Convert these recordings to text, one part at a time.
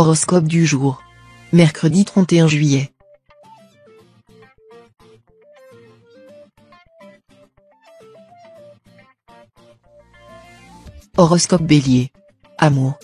Horoscope du jour. Mercredi 31 juillet. Horoscope Bélier. Amour.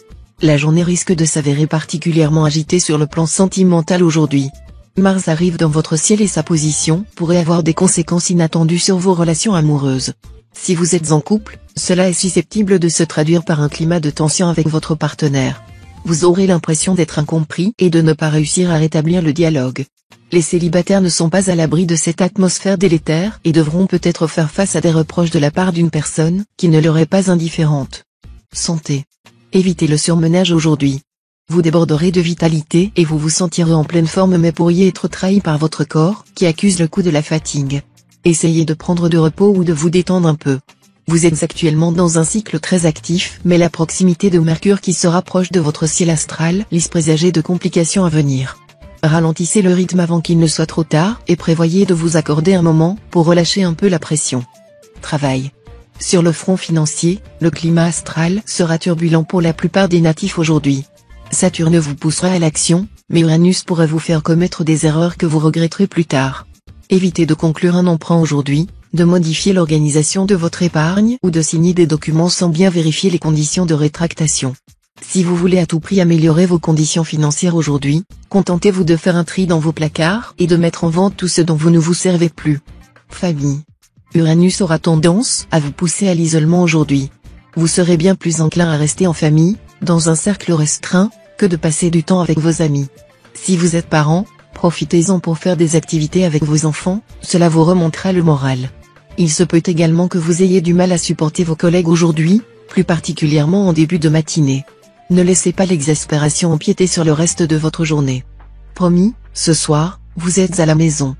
La journée risque de s'avérer particulièrement agitée sur le plan sentimental aujourd'hui. Mars arrive dans votre ciel et sa position pourrait avoir des conséquences inattendues sur vos relations amoureuses. Si vous êtes en couple, cela est susceptible de se traduire par un climat de tension avec votre partenaire. Vous aurez l'impression d'être incompris et de ne pas réussir à rétablir le dialogue. Les célibataires ne sont pas à l'abri de cette atmosphère délétère et devront peut-être faire face à des reproches de la part d'une personne qui ne leur est pas indifférente. Santé. Évitez le surmenage aujourd'hui. Vous déborderez de vitalité et vous vous sentirez en pleine forme mais pourriez être trahi par votre corps qui accuse le coup de la fatigue. Essayez de prendre du repos ou de vous détendre un peu. Vous êtes actuellement dans un cycle très actif mais la proximité de Mercure qui se rapproche de votre ciel astral laisse présager de complications à venir. Ralentissez le rythme avant qu'il ne soit trop tard et prévoyez de vous accorder un moment pour relâcher un peu la pression. Travail. Sur le front financier, le climat astral sera turbulent pour la plupart des natifs aujourd'hui. Saturne vous poussera à l'action, mais Uranus pourrait vous faire commettre des erreurs que vous regretterez plus tard. Évitez de conclure un emprunt aujourd'hui, de modifier l'organisation de votre épargne ou de signer des documents sans bien vérifier les conditions de rétractation. Si vous voulez à tout prix améliorer vos conditions financières aujourd'hui, contentez-vous de faire un tri dans vos placards et de mettre en vente tout ce dont vous ne vous servez plus. Famille. Uranus aura tendance à vous pousser à l'isolement aujourd'hui. Vous serez bien plus enclin à rester en famille, dans un cercle restreint, que de passer du temps avec vos amis. Si vous êtes parent, profitez-en pour faire des activités avec vos enfants, cela vous remontera le moral. Il se peut également que vous ayez du mal à supporter vos collègues aujourd'hui, plus particulièrement en début de matinée. Ne laissez pas l'exaspération empiéter sur le reste de votre journée. Promis, ce soir, vous êtes à la maison.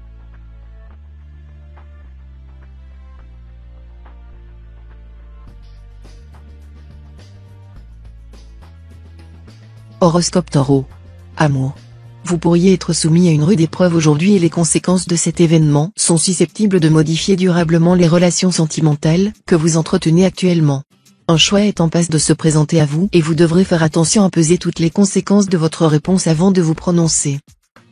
Horoscope Taureau. Amour. Vous pourriez être soumis à une rude épreuve aujourd'hui et les conséquences de cet événement sont susceptibles de modifier durablement les relations sentimentales que vous entretenez actuellement. Un choix est en passe de se présenter à vous et vous devrez faire attention à peser toutes les conséquences de votre réponse avant de vous prononcer.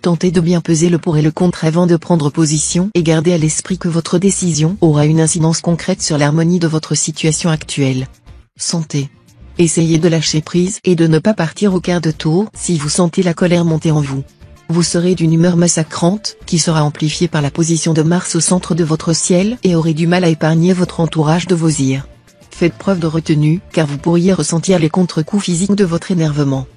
Tentez de bien peser le pour et le contre avant de prendre position et gardez à l'esprit que votre décision aura une incidence concrète sur l'harmonie de votre situation actuelle. Santé. Essayez de lâcher prise et de ne pas partir au quart de tour si vous sentez la colère monter en vous. Vous serez d'une humeur massacrante, qui sera amplifiée par la position de Mars au centre de votre ciel et aurez du mal à épargner votre entourage de vos ires. Faites preuve de retenue car vous pourriez ressentir les contre-coups physiques de votre énervement.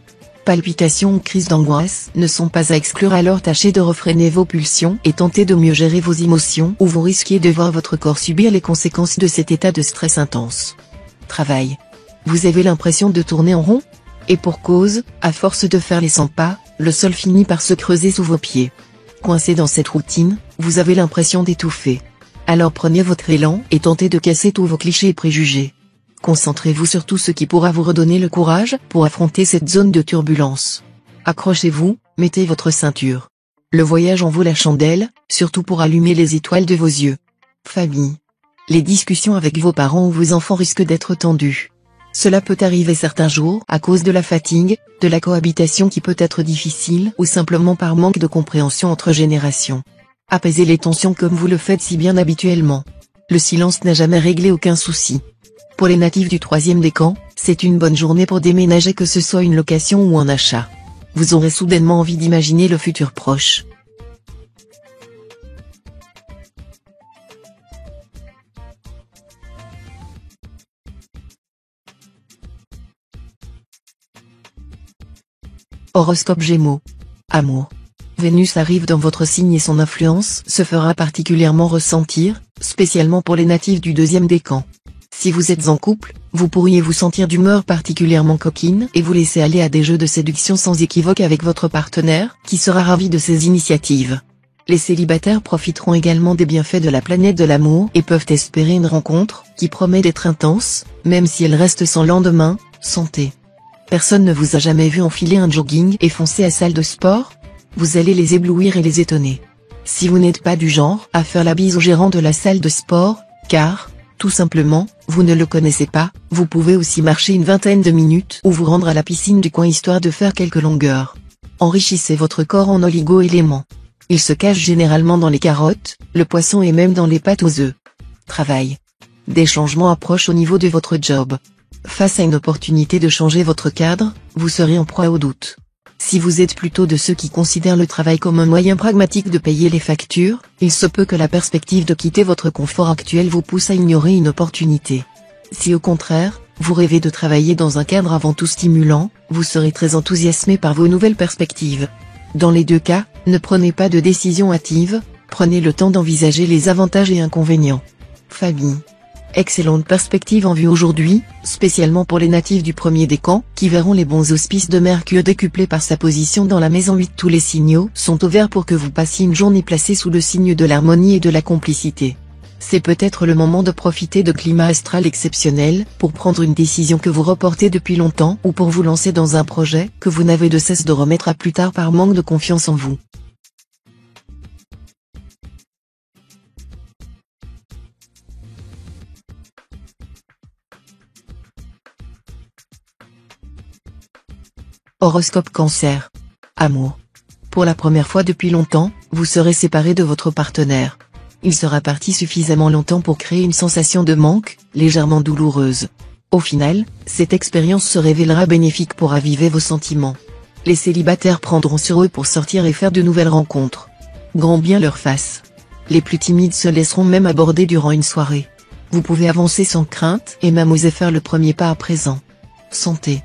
Palpitations ou crises d'angoisse ne sont pas à exclure, alors tâchez de refréner vos pulsions et tentez de mieux gérer vos émotions ou vous risquez de voir votre corps subir les conséquences de cet état de stress intense. Travail. Vous avez l'impression de tourner en rond? Et pour cause, à force de faire les 100 pas, le sol finit par se creuser sous vos pieds. Coincé dans cette routine, vous avez l'impression d'étouffer. Alors prenez votre élan et tentez de casser tous vos clichés et préjugés. Concentrez-vous sur tout ce qui pourra vous redonner le courage pour affronter cette zone de turbulence. Accrochez-vous, mettez votre ceinture. Le voyage en vaut la chandelle, surtout pour allumer les étoiles de vos yeux. Famille. Les discussions avec vos parents ou vos enfants risquent d'être tendues. Cela peut arriver certains jours à cause de la fatigue, de la cohabitation qui peut être difficile ou simplement par manque de compréhension entre générations. Apaisez les tensions comme vous le faites si bien habituellement. Le silence n'a jamais réglé aucun souci. Pour les natifs du 3e décan, c'est une bonne journée pour déménager, que ce soit une location ou un achat. Vous aurez soudainement envie d'imaginer le futur proche. Horoscope Gémeaux. Amour. Vénus arrive dans votre signe et son influence se fera particulièrement ressentir, spécialement pour les natifs du 2e décan. Si vous êtes en couple, vous pourriez vous sentir d'humeur particulièrement coquine et vous laisser aller à des jeux de séduction sans équivoque avec votre partenaire, qui sera ravi de ces initiatives. Les célibataires profiteront également des bienfaits de la planète de l'amour et peuvent espérer une rencontre qui promet d'être intense, même si elle reste sans lendemain. Santé. Personne ne vous a jamais vu enfiler un jogging et foncer à salle de sport? Vous allez les éblouir et les étonner. Si vous n'êtes pas du genre à faire la bise au gérant de la salle de sport, car Tout simplement, vous ne le connaissez pas, vous pouvez aussi marcher une vingtaine de minutes ou vous rendre à la piscine du coin histoire de faire quelques longueurs. Enrichissez votre corps en oligo-éléments. Il se cache généralement dans les carottes, le poisson et même dans les pâtes aux œufs. Travail. Des changements approchent au niveau de votre job. Face à une opportunité de changer votre cadre, vous serez en proie au doute. Si vous êtes plutôt de ceux qui considèrent le travail comme un moyen pragmatique de payer les factures, il se peut que la perspective de quitter votre confort actuel vous pousse à ignorer une opportunité. Si au contraire, vous rêvez de travailler dans un cadre avant tout stimulant, vous serez très enthousiasmé par vos nouvelles perspectives. Dans les deux cas, ne prenez pas de décision hâtive, prenez le temps d'envisager les avantages et inconvénients. Famille. Excellente perspective en vue aujourd'hui, spécialement pour les natifs du premier décan, qui verront les bons auspices de Mercure décuplés par sa position dans la maison 8. Tous les signaux sont au vert pour que vous passiez une journée placée sous le signe de l'harmonie et de la complicité. C'est peut-être le moment de profiter de climat astral exceptionnel, pour prendre une décision que vous reportez depuis longtemps ou pour vous lancer dans un projet que vous n'avez de cesse de remettre à plus tard par manque de confiance en vous. Horoscope Cancer. Amour. Pour la première fois depuis longtemps, vous serez séparé de votre partenaire. Il sera parti suffisamment longtemps pour créer une sensation de manque, légèrement douloureuse. Au final, cette expérience se révélera bénéfique pour raviver vos sentiments. Les célibataires prendront sur eux pour sortir et faire de nouvelles rencontres. Grand bien leur fasse. Les plus timides se laisseront même aborder durant une soirée. Vous pouvez avancer sans crainte et même oser faire le premier pas à présent. Santé.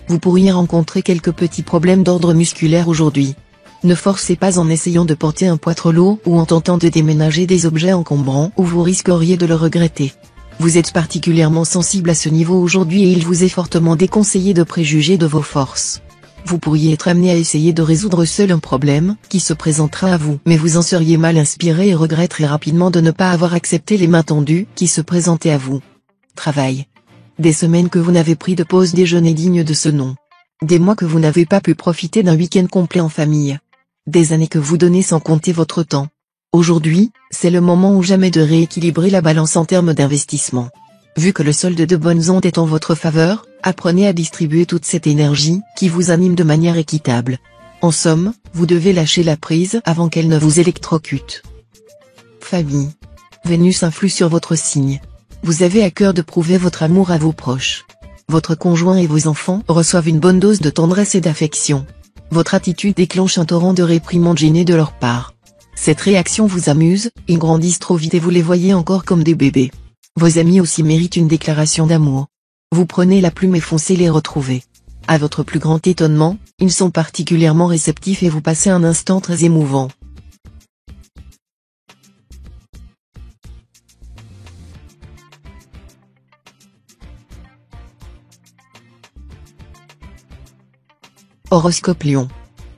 Vous pourriez rencontrer quelques petits problèmes d'ordre musculaire aujourd'hui. Ne forcez pas en essayant de porter un poids trop lourd ou en tentant de déménager des objets encombrants où vous risqueriez de le regretter. Vous êtes particulièrement sensible à ce niveau aujourd'hui et il vous est fortement déconseillé de préjuger de vos forces. Vous pourriez être amené à essayer de résoudre seul un problème qui se présentera à vous, mais vous en seriez mal inspiré et regretterez rapidement de ne pas avoir accepté les mains tendues qui se présentaient à vous. Travail. Des semaines que vous n'avez pris de pause déjeuner digne de ce nom. Des mois que vous n'avez pas pu profiter d'un week-end complet en famille. Des années que vous donnez sans compter votre temps. Aujourd'hui, c'est le moment ou jamais de rééquilibrer la balance en termes d'investissement. Vu que le solde de bonnes ondes est en votre faveur, apprenez à distribuer toute cette énergie qui vous anime de manière équitable. En somme, vous devez lâcher la prise avant qu'elle ne vous électrocute. Famille. Vénus influe sur votre signe. Vous avez à cœur de prouver votre amour à vos proches. Votre conjoint et vos enfants reçoivent une bonne dose de tendresse et d'affection. Votre attitude déclenche un torrent de réprimandes gênées de leur part. Cette réaction vous amuse, ils grandissent trop vite et vous les voyez encore comme des bébés. Vos amis aussi méritent une déclaration d'amour. Vous prenez la plume et foncez les retrouver. À votre plus grand étonnement, ils sont particulièrement réceptifs et vous passez un instant très émouvant. Horoscope Lion.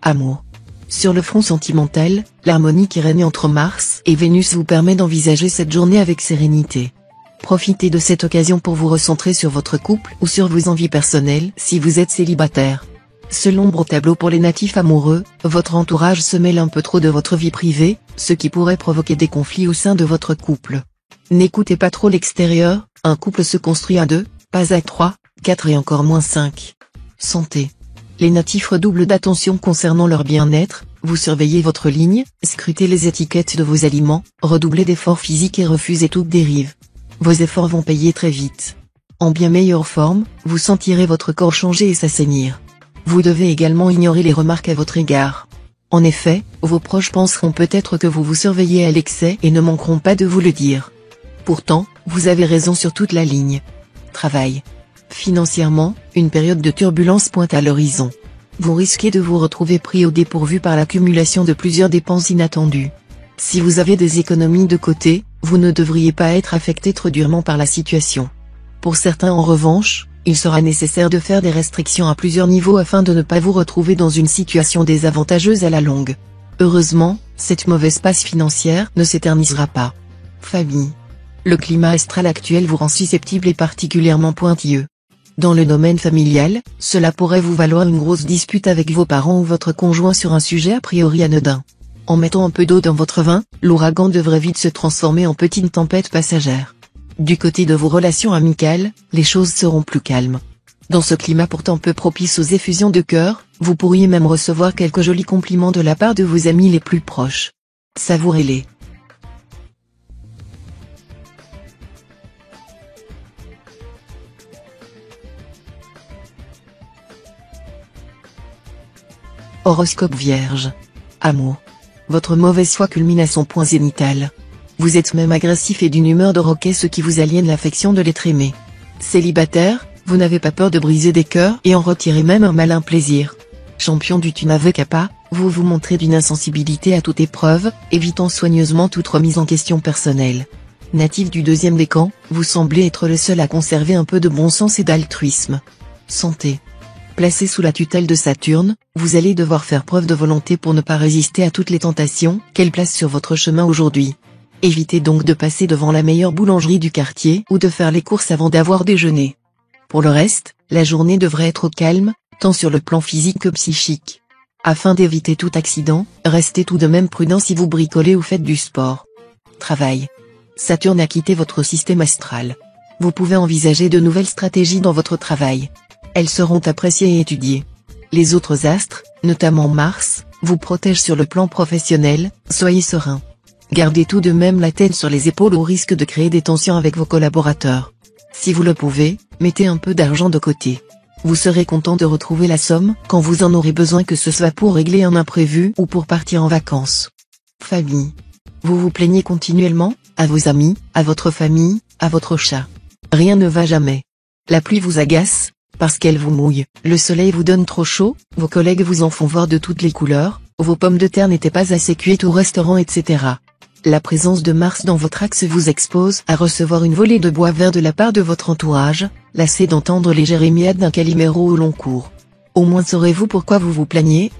Amour. Sur le front sentimental, l'harmonie qui règne entre Mars et Vénus vous permet d'envisager cette journée avec sérénité. Profitez de cette occasion pour vous recentrer sur votre couple ou sur vos envies personnelles si vous êtes célibataire. Selon l'ombre au tableau pour les natifs amoureux, votre entourage se mêle un peu trop de votre vie privée, ce qui pourrait provoquer des conflits au sein de votre couple. N'écoutez pas trop l'extérieur, un couple se construit à 2, pas à 3, 4 et encore moins 5. Santé. Les natifs redoublent d'attention concernant leur bien-être, vous surveillez votre ligne, scrutez les étiquettes de vos aliments, redoublez d'efforts physiques et refusez toute dérive. Vos efforts vont payer très vite. En bien meilleure forme, vous sentirez votre corps changer et s'assainir. Vous devez également ignorer les remarques à votre égard. En effet, vos proches penseront peut-être que vous vous surveillez à l'excès et ne manqueront pas de vous le dire. Pourtant, vous avez raison sur toute la ligne. Travail. Financièrement, une période de turbulence pointe à l'horizon. Vous risquez de vous retrouver pris au dépourvu par l'accumulation de plusieurs dépenses inattendues. Si vous avez des économies de côté, vous ne devriez pas être affecté trop durement par la situation. Pour certains en revanche, il sera nécessaire de faire des restrictions à plusieurs niveaux afin de ne pas vous retrouver dans une situation désavantageuse à la longue. Heureusement, cette mauvaise passe financière ne s'éternisera pas. Famille. Le climat astral actuel vous rend susceptible et particulièrement pointilleux. Dans le domaine familial, cela pourrait vous valoir une grosse dispute avec vos parents ou votre conjoint sur un sujet a priori anodin. En mettant un peu d'eau dans votre vin, l'ouragan devrait vite se transformer en petite tempête passagère. Du côté de vos relations amicales, les choses seront plus calmes. Dans ce climat pourtant peu propice aux effusions de cœur, vous pourriez même recevoir quelques jolis compliments de la part de vos amis les plus proches. Savourez-les. Horoscope Vierge. Amour. Votre mauvaise foi culmine à son point zénithal. Vous êtes même agressif et d'une humeur de roquet, ce qui vous aliène l'affection de l'être aimé. Célibataire, vous n'avez pas peur de briser des cœurs et en retirer même un malin plaisir. Champion du tu n'avais qu'à pas, vous vous montrez d'une insensibilité à toute épreuve, évitant soigneusement toute remise en question personnelle. Natif du deuxième décan, vous semblez être le seul à conserver un peu de bon sens et d'altruisme. Santé. Placé sous la tutelle de Saturne, vous allez devoir faire preuve de volonté pour ne pas résister à toutes les tentations qu'elle place sur votre chemin aujourd'hui. Évitez donc de passer devant la meilleure boulangerie du quartier ou de faire les courses avant d'avoir déjeuné. Pour le reste, la journée devrait être calme, tant sur le plan physique que psychique. Afin d'éviter tout accident, restez tout de même prudent si vous bricolez ou faites du sport. Travail. Saturne a quitté votre système astral. Vous pouvez envisager de nouvelles stratégies dans votre travail. Elles seront appréciées et étudiées. Les autres astres, notamment Mars, vous protègent sur le plan professionnel, soyez serein. Gardez tout de même la tête sur les épaules au risque de créer des tensions avec vos collaborateurs. Si vous le pouvez, mettez un peu d'argent de côté. Vous serez content de retrouver la somme quand vous en aurez besoin, que ce soit pour régler un imprévu ou pour partir en vacances. Famille. Vous vous plaignez continuellement, à vos amis, à votre famille, à votre chat. Rien ne va jamais. La pluie vous agace, parce qu'elle vous mouille, le soleil vous donne trop chaud, vos collègues vous en font voir de toutes les couleurs, vos pommes de terre n'étaient pas assez cuites au restaurant, etc. La présence de Mars dans votre axe vous expose à recevoir une volée de bois vert de la part de votre entourage, lassé d'entendre les jérémiades d'un Calimero au long cours. Au moins saurez-vous pourquoi vous vous plaignez.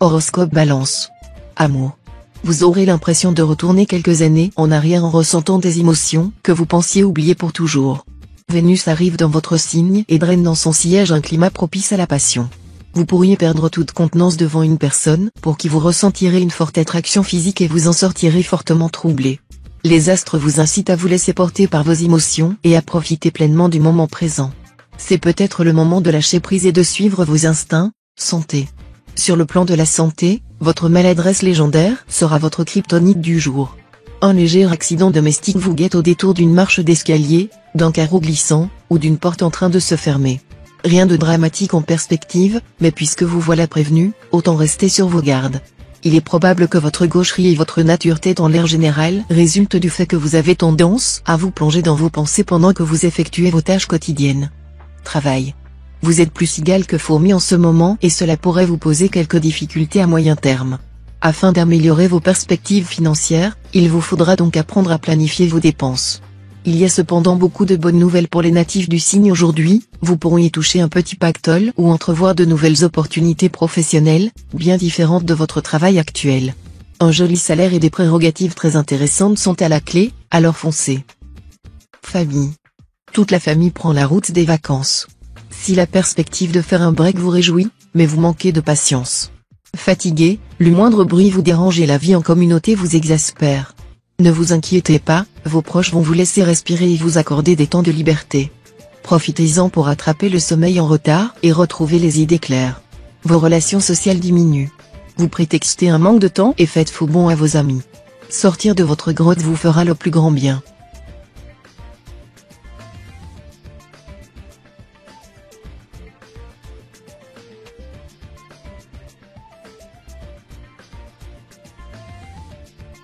Horoscope Balance. Amour. Vous aurez l'impression de retourner quelques années en arrière en ressentant des émotions que vous pensiez oublier pour toujours. Vénus arrive dans votre signe et draine dans son siège un climat propice à la passion. Vous pourriez perdre toute contenance devant une personne pour qui vous ressentirez une forte attraction physique et vous en sortirez fortement troublé. Les astres vous incitent à vous laisser porter par vos émotions et à profiter pleinement du moment présent. C'est peut-être le moment de lâcher prise et de suivre vos instincts. Santé. Sur le plan de la santé, votre maladresse légendaire sera votre kryptonite du jour. Un léger accident domestique vous guette au détour d'une marche d'escalier, d'un carreau glissant, ou d'une porte en train de se fermer. Rien de dramatique en perspective, mais puisque vous voilà prévenu, autant rester sur vos gardes. Il est probable que votre gaucherie et votre nature tête en l'air général résultent du fait que vous avez tendance à vous plonger dans vos pensées pendant que vous effectuez vos tâches quotidiennes. Travail. Vous êtes plus cigale que fourmi en ce moment et cela pourrait vous poser quelques difficultés à moyen terme. Afin d'améliorer vos perspectives financières, il vous faudra donc apprendre à planifier vos dépenses. Il y a cependant beaucoup de bonnes nouvelles pour les natifs du signe aujourd'hui, vous pourriez toucher un petit pactole ou entrevoir de nouvelles opportunités professionnelles, bien différentes de votre travail actuel. Un joli salaire et des prérogatives très intéressantes sont à la clé, alors foncez. Famille. Toute la famille prend la route des vacances. Si la perspective de faire un break vous réjouit, mais vous manquez de patience. Fatigué, le moindre bruit vous dérange et la vie en communauté vous exaspère. Ne vous inquiétez pas, vos proches vont vous laisser respirer et vous accorder des temps de liberté. Profitez-en pour attraper le sommeil en retard et retrouver les idées claires. Vos relations sociales diminuent. Vous prétextez un manque de temps et faites faux bond à vos amis. Sortir de votre grotte vous fera le plus grand bien.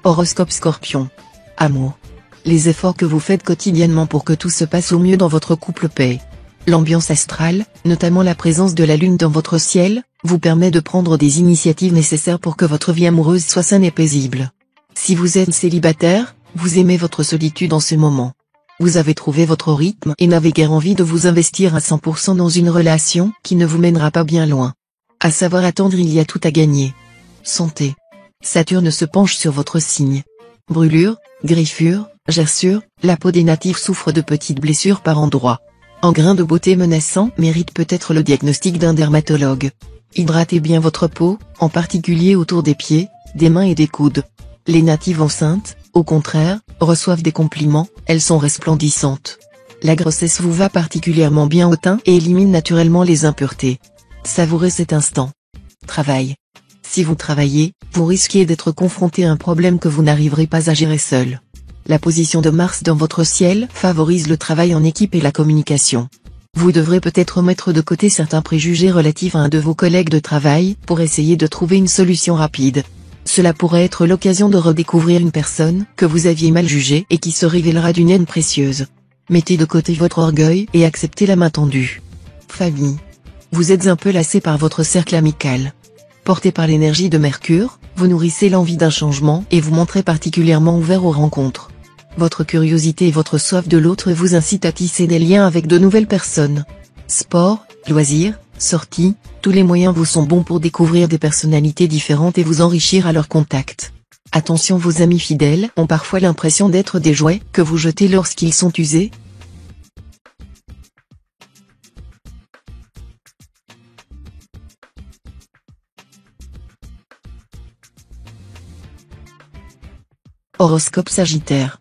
Horoscope Scorpion. Amour. Les efforts que vous faites quotidiennement pour que tout se passe au mieux dans votre couple paie. L'ambiance astrale, notamment la présence de la lune dans votre ciel, vous permet de prendre des initiatives nécessaires pour que votre vie amoureuse soit saine et paisible. Si vous êtes célibataire, vous aimez votre solitude en ce moment. Vous avez trouvé votre rythme et n'avez guère envie de vous investir à 100% dans une relation qui ne vous mènera pas bien loin. À savoir attendre, il y a tout à gagner. Santé. Saturne se penche sur votre signe. Brûlures, griffures, gerçures, la peau des natifs souffre de petites blessures par endroits. Un grain de beauté menaçant mérite peut-être le diagnostic d'un dermatologue. Hydratez bien votre peau, en particulier autour des pieds, des mains et des coudes. Les natives enceintes, au contraire, reçoivent des compliments, elles sont resplendissantes. La grossesse vous va particulièrement bien au teint et élimine naturellement les impuretés. Savourez cet instant. Travail. Si vous travaillez, vous risquez d'être confronté à un problème que vous n'arriverez pas à gérer seul. La position de Mars dans votre ciel favorise le travail en équipe et la communication. Vous devrez peut-être mettre de côté certains préjugés relatifs à un de vos collègues de travail pour essayer de trouver une solution rapide. Cela pourrait être l'occasion de redécouvrir une personne que vous aviez mal jugée et qui se révélera d'une aide précieuse. Mettez de côté votre orgueil et acceptez la main tendue. Famille. Vous êtes un peu lassé par votre cercle amical. Porté par l'énergie de Mercure, vous nourrissez l'envie d'un changement et vous montrez particulièrement ouvert aux rencontres. Votre curiosité et votre soif de l'autre vous incitent à tisser des liens avec de nouvelles personnes. Sport, loisirs, sorties, tous les moyens vous sont bons pour découvrir des personnalités différentes et vous enrichir à leur contact. Attention, vos amis fidèles ont parfois l'impression d'être des jouets que vous jetez lorsqu'ils sont usés. Horoscope Sagittaire.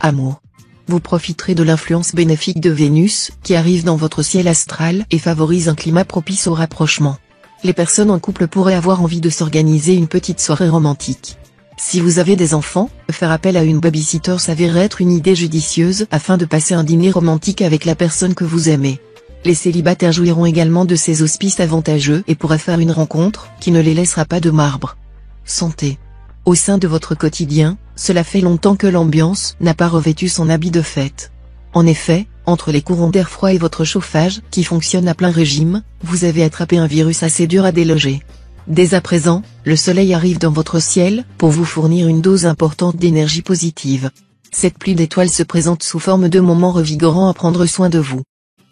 Amour. Vous profiterez de l'influence bénéfique de Vénus, qui arrive dans votre ciel astral et favorise un climat propice au rapprochement. Les personnes en couple pourraient avoir envie de s'organiser une petite soirée romantique. Si vous avez des enfants, faire appel à une babysitter s'avère être une idée judicieuse afin de passer un dîner romantique avec la personne que vous aimez. Les célibataires jouiront également de ces auspices avantageux et pourraient faire une rencontre qui ne les laissera pas de marbre. Santé. Au sein de votre quotidien, cela fait longtemps que l'ambiance n'a pas revêtu son habit de fête. En effet, entre les courants d'air froid et votre chauffage qui fonctionne à plein régime, vous avez attrapé un virus assez dur à déloger. Dès à présent, le soleil arrive dans votre ciel pour vous fournir une dose importante d'énergie positive. Cette pluie d'étoiles se présente sous forme de moments revigorants à prendre soin de vous.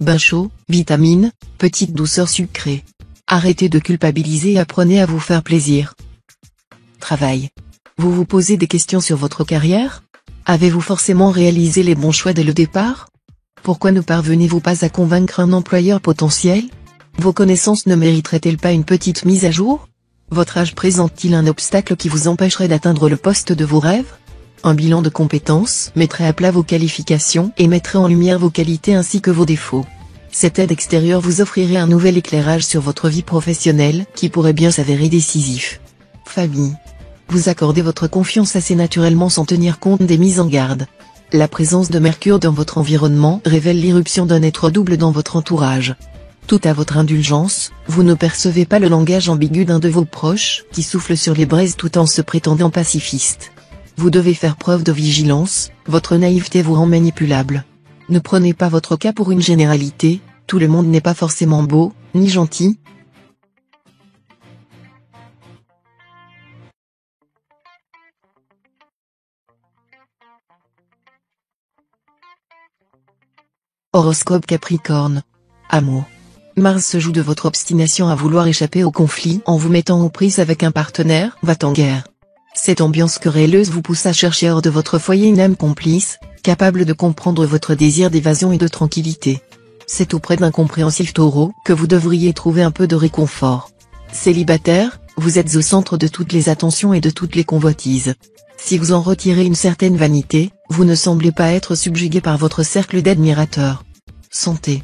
Bain chaud, vitamines, petite douceur sucrée. Arrêtez de culpabiliser et apprenez à vous faire plaisir. Travail. Vous vous posez des questions sur votre carrière? Avez-vous forcément réalisé les bons choix dès le départ? Pourquoi ne parvenez-vous pas à convaincre un employeur potentiel? Vos connaissances ne mériteraient-elles pas une petite mise à jour? Votre âge présente-t-il un obstacle qui vous empêcherait d'atteindre le poste de vos rêves? Un bilan de compétences mettrait à plat vos qualifications et mettrait en lumière vos qualités ainsi que vos défauts. Cette aide extérieure vous offrirait un nouvel éclairage sur votre vie professionnelle qui pourrait bien s'avérer décisif. Famille. Vous accordez votre confiance assez naturellement sans tenir compte des mises en garde. La présence de Mercure dans votre environnement révèle l'irruption d'un être double dans votre entourage. Tout à votre indulgence, vous ne percevez pas le langage ambigu d'un de vos proches qui souffle sur les braises tout en se prétendant pacifiste. Vous devez faire preuve de vigilance, votre naïveté vous rend manipulable. Ne prenez pas votre cas pour une généralité, tout le monde n'est pas forcément beau, ni gentil. Horoscope Capricorne. Amour. Mars se joue de votre obstination à vouloir échapper au conflit en vous mettant aux prises avec un partenaire va-t-en-guerre. Cette ambiance querelleuse vous pousse à chercher hors de votre foyer une âme complice, capable de comprendre votre désir d'évasion et de tranquillité. C'est auprès d'un compréhensif Taureau que vous devriez trouver un peu de réconfort. Célibataire, vous êtes au centre de toutes les attentions et de toutes les convoitises. Si vous en retirez une certaine vanité, vous ne semblez pas être subjugué par votre cercle d'admirateurs. Santé.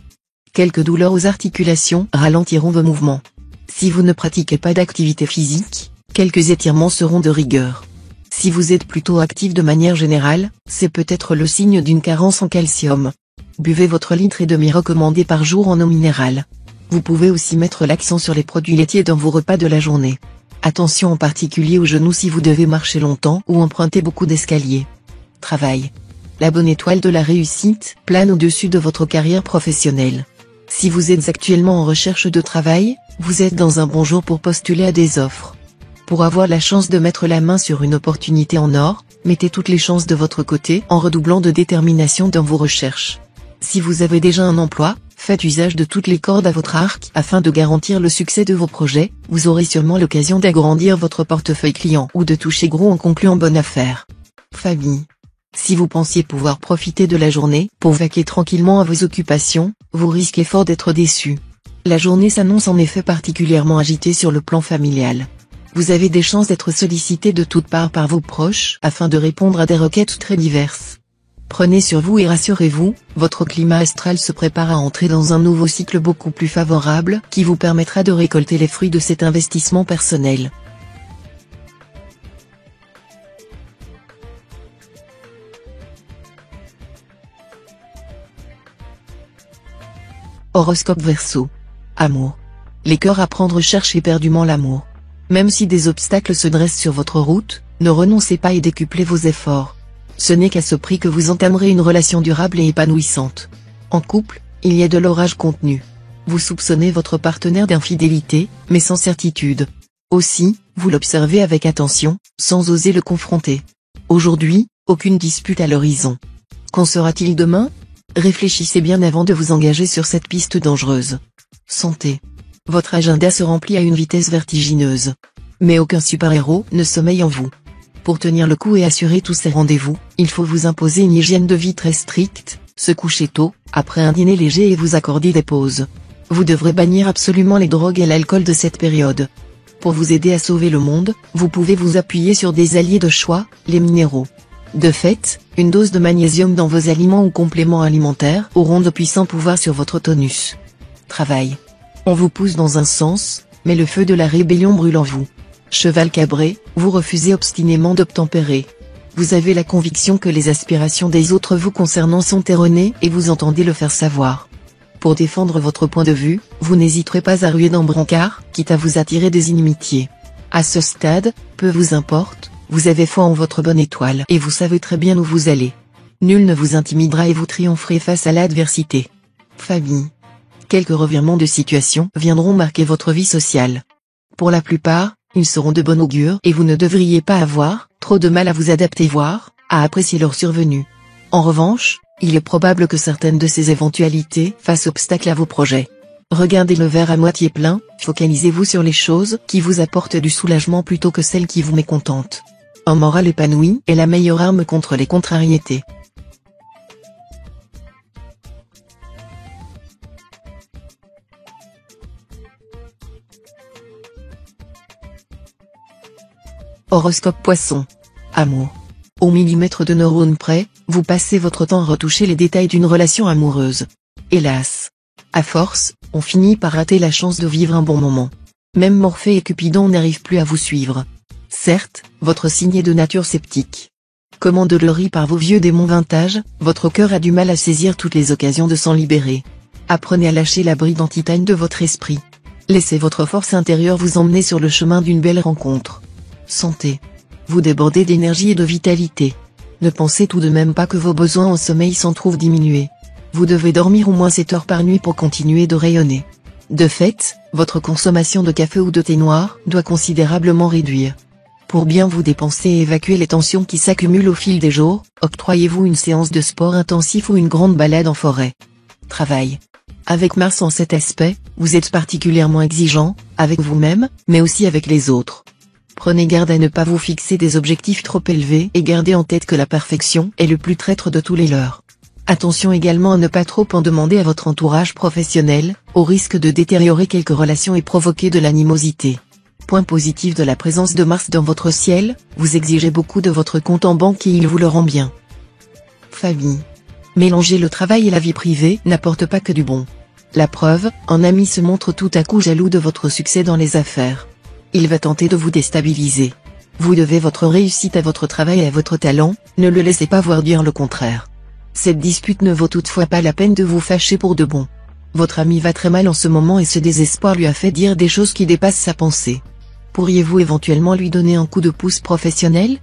Quelques douleurs aux articulations ralentiront vos mouvements. Si vous ne pratiquez pas d'activité physique, quelques étirements seront de rigueur. Si vous êtes plutôt actif de manière générale, c'est peut-être le signe d'une carence en calcium. Buvez votre litre et demi recommandé par jour en eau minérale. Vous pouvez aussi mettre l'accent sur les produits laitiers dans vos repas de la journée. Attention en particulier aux genoux si vous devez marcher longtemps ou emprunter beaucoup d'escaliers. Travail. La bonne étoile de la réussite plane au-dessus de votre carrière professionnelle. Si vous êtes actuellement en recherche de travail, vous êtes dans un bon jour pour postuler à des offres. Pour avoir la chance de mettre la main sur une opportunité en or, mettez toutes les chances de votre côté en redoublant de détermination dans vos recherches. Si vous avez déjà un emploi, faites usage de toutes les cordes à votre arc afin de garantir le succès de vos projets. Vous aurez sûrement l'occasion d'agrandir votre portefeuille client ou de toucher gros en concluant bonne affaire. Famille. Si vous pensiez pouvoir profiter de la journée pour vaquer tranquillement à vos occupations, vous risquez fort d'être déçu. La journée s'annonce en effet particulièrement agitée sur le plan familial. Vous avez des chances d'être sollicité de toutes parts par vos proches afin de répondre à des requêtes très diverses. Prenez sur vous et rassurez-vous, votre climat astral se prépare à entrer dans un nouveau cycle beaucoup plus favorable qui vous permettra de récolter les fruits de cet investissement personnel. Horoscope Verseau. Amour. Les cœurs à prendre cherchent éperdument l'amour. Même si des obstacles se dressent sur votre route, ne renoncez pas et décuplez vos efforts. Ce n'est qu'à ce prix que vous entamerez une relation durable et épanouissante. En couple, il y a de l'orage contenu. Vous soupçonnez votre partenaire d'infidélité, mais sans certitude. Aussi, vous l'observez avec attention, sans oser le confronter. Aujourd'hui, aucune dispute à l'horizon. Qu'en sera-t-il demain ? Réfléchissez bien avant de vous engager sur cette piste dangereuse. Santé. Votre agenda se remplit à une vitesse vertigineuse. Mais aucun super-héros ne sommeille en vous. Pour tenir le coup et assurer tous ces rendez-vous, il faut vous imposer une hygiène de vie très stricte, se coucher tôt, après un dîner léger et vous accorder des pauses. Vous devrez bannir absolument les drogues et l'alcool de cette période. Pour vous aider à sauver le monde, vous pouvez vous appuyer sur des alliés de choix, les minéraux. De fait, une dose de magnésium dans vos aliments ou compléments alimentaires auront de puissants pouvoirs sur votre tonus. Travail. On vous pousse dans un sens, mais le feu de la rébellion brûle en vous. Cheval cabré, vous refusez obstinément d'obtempérer. Vous avez la conviction que les aspirations des autres vous concernant sont erronées et vous entendez le faire savoir. Pour défendre votre point de vue, vous n'hésiterez pas à ruer dans brancard, quitte à vous attirer des inimitiés. À ce stade, peu vous importe, vous avez foi en votre bonne étoile et vous savez très bien où vous allez. Nul ne vous intimidera et vous triompherez face à l'adversité. Famille. Quelques revirements de situation viendront marquer votre vie sociale. Pour la plupart, ils seront de bon augure et vous ne devriez pas avoir trop de mal à vous adapter voire à apprécier leur survenue. En revanche, il est probable que certaines de ces éventualités fassent obstacle à vos projets. Regardez le verre à moitié plein, focalisez-vous sur les choses qui vous apportent du soulagement plutôt que celles qui vous mécontentent. Un moral épanoui est la meilleure arme contre les contrariétés. Horoscope Poisson. Amour. Au millimètre de neurones près, vous passez votre temps à retoucher les détails d'une relation amoureuse. Hélas. À force, on finit par rater la chance de vivre un bon moment. Même Morphée et Cupidon n'arrivent plus à vous suivre. Certes, votre signe est de nature sceptique. Comme endolori par vos vieux démons vintage, votre cœur a du mal à saisir toutes les occasions de s'en libérer. Apprenez à lâcher la bride en titane de votre esprit. Laissez votre force intérieure vous emmener sur le chemin d'une belle rencontre. Santé. Vous débordez d'énergie et de vitalité. Ne pensez tout de même pas que vos besoins en sommeil s'en trouvent diminués. Vous devez dormir au moins 7 heures par nuit pour continuer de rayonner. De fait, votre consommation de café ou de thé noir doit considérablement réduire. Pour bien vous dépenser et évacuer les tensions qui s'accumulent au fil des jours, octroyez-vous une séance de sport intensif ou une grande balade en forêt. Travail. Avec Mars en cet aspect, vous êtes particulièrement exigeant, avec vous-même, mais aussi avec les autres. Prenez garde à ne pas vous fixer des objectifs trop élevés et gardez en tête que la perfection est le plus traître de tous les leurs. Attention également à ne pas trop en demander à votre entourage professionnel, au risque de détériorer quelques relations et provoquer de l'animosité. Point positif de la présence de Mars dans votre ciel, vous exigez beaucoup de votre compte en banque et il vous le rend bien. Famille. Mélanger le travail et la vie privée n'apporte pas que du bon. La preuve, un ami se montre tout à coup jaloux de votre succès dans les affaires. Il va tenter de vous déstabiliser. Vous devez votre réussite à votre travail et à votre talent, ne le laissez pas voir dire le contraire. Cette dispute ne vaut toutefois pas la peine de vous fâcher pour de bon. Votre ami va très mal en ce moment et ce désespoir lui a fait dire des choses qui dépassent sa pensée. Pourriez-vous éventuellement lui donner un coup de pouce professionnel ?